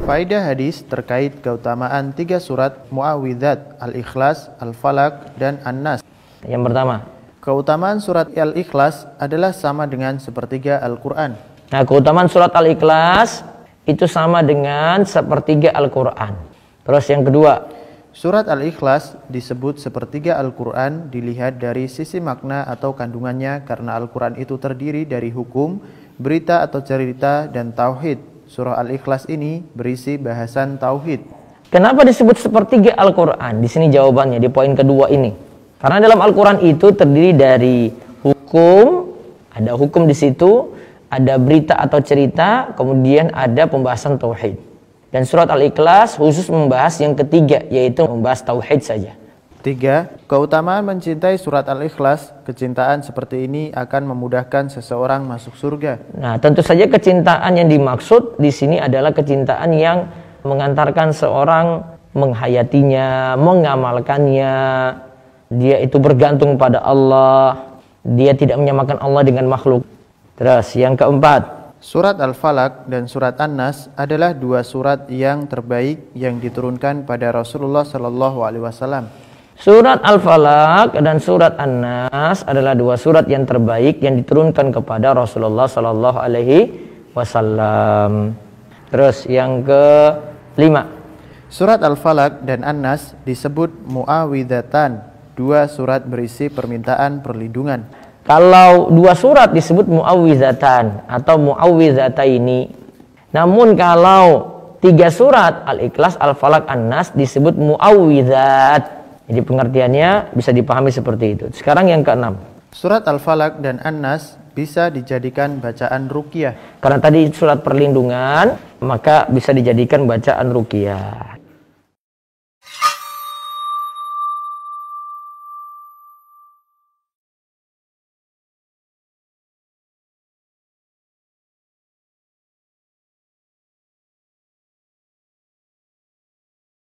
Faedah hadis terkait keutamaan 3 surat Muawwidzat, Al-Ikhlas, Al-Falaq, dan An-Nas. Yang pertama, keutamaan surat Al-Ikhlas adalah sama dengan sepertiga Al-Quran. Nah, keutamaan surat Al-Ikhlas itu sama dengan sepertiga Al-Quran. Terus yang kedua, surat Al-Ikhlas disebut sepertiga Al-Quran dilihat dari sisi makna atau kandungannya karena Al-Quran itu terdiri dari hukum, berita atau cerita, dan tauhid. Surah Al-Ikhlas ini berisi bahasan tauhid. Kenapa disebut sepertiga Al-Quran? Di sini jawabannya di poin kedua ini. Karena dalam Al-Quran itu terdiri dari hukum, ada hukum di situ, ada berita atau cerita, kemudian ada pembahasan tauhid. Dan surat Al-Ikhlas khusus membahas yang ketiga, yaitu membahas tauhid saja. 3. Keutamaan mencintai surat Al-Ikhlas. Kecintaan seperti ini akan memudahkan seseorang masuk surga. Nah, tentu saja kecintaan yang dimaksud di sini adalah kecintaan yang mengantarkan seorang menghayatinya, mengamalkannya. Dia itu bergantung pada Allah. Dia tidak menyamakan Allah dengan makhluk. Terus yang keempat, surat Al-Falaq dan surat An-Nas adalah 2 surat yang terbaik yang diturunkan pada Rasulullah SAW. Surat Al-Falaq dan surat An-Nas adalah 2 surat yang terbaik yang diturunkan kepada Rasulullah SAW. Terus yang kelima, surat Al-Falaq dan An-Nas disebut Muawwidzatan, 2 surat berisi permintaan perlindungan. Kalau 2 surat disebut Muawwidzatan atau Muawwidzataini. Namun kalau 3 surat Al-Ikhlas, Al-Falaq, An-Nas disebut Muawwidzat. Jadi pengertiannya bisa dipahami seperti itu. Sekarang yang keenam, surat Al-Falaq dan An-Nas bisa dijadikan bacaan ruqyah. Karena tadi surat perlindungan, maka bisa dijadikan bacaan ruqyah.